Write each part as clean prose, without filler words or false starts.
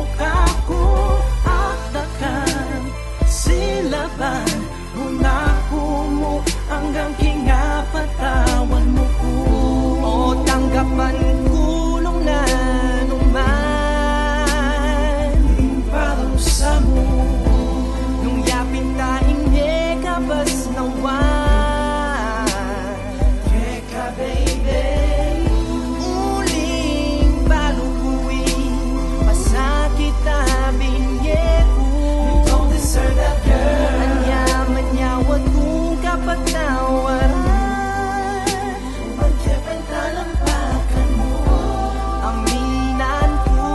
mukha ko at dakan silaban mula mo hanggang kinapatawan mo ko. O tanggapan kulong na numan parusa mo nung yapin taing nekabas nawan. Keka baby, uling balukuin masakit na binye ko. You don't deserve that girl. Manyawag kong kapatawaran. Pagkapantalampakan mo aminan ko,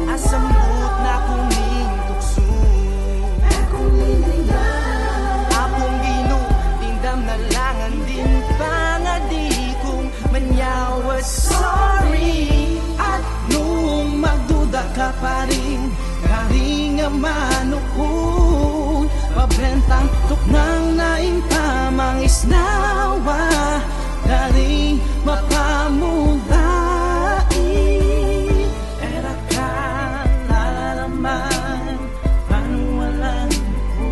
asambut na kuming tukso. Akong linayang apong gino, lindam na langan din pangadi kong manyawas. Sorry, at nung magduda ka pa rin, karing amanukon mabentang tuknang naing tamang isnawa dari mapamulai. Era ka nalalaman panuwalan ko.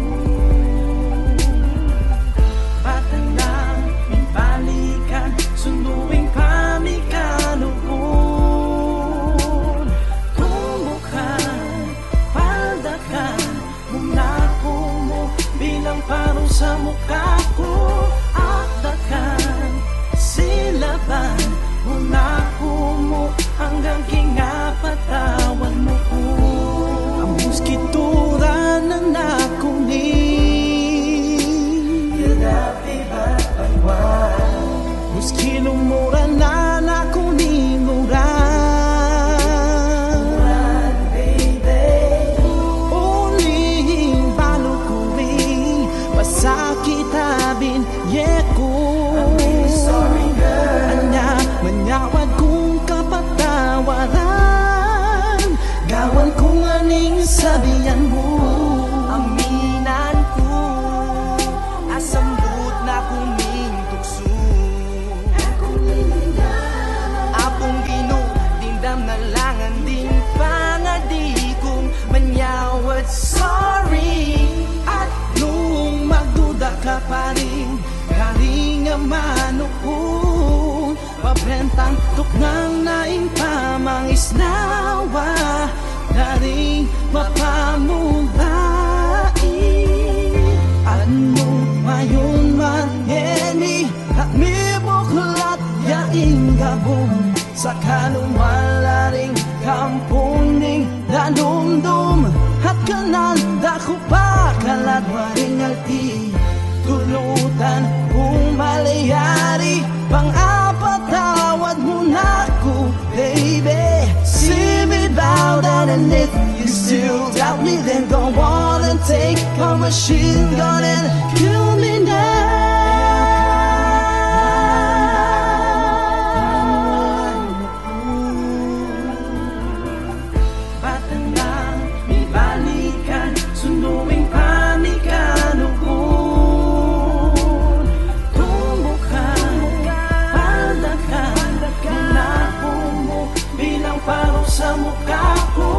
Batang na ibalikan sunduing pamikaluhon. Tumbukan paldakan mula bilang parang sa mukha ko at dakan silaban mula mo hanggang kinapatawan mo ko. Ang muskitura ng nakunin Yadapi ba't pagwan muskilong mura na nakunin mura. Sakitabin yeko. I'm really sorry girl. Manyawad kong kapatawaran. Gawan kong aning sabihan mo. Aminan ko, asambut na kuming tukso. Akong linayang apong gino, dingdam na langan din pangadi kong manyawad. Sorry, at nung magduda ka pa rin, karing amanukon mabentang tuknang naing pamang isnawa dari mapamulai. Ano mayon man yeni at mibuklat yaing gabong sa kalumalaring kampuning danumdum at kanan dako pa kalat waring alti tulutan kung malayari pang-apatawad mo na ko baby. See me bow down and if you still doubt me then go on and take a machine gun and kill me now. Batang lang ibalikan sunduing pamikaluhon. Tumbukan paldakan mula mo bilang parang sa mukha ko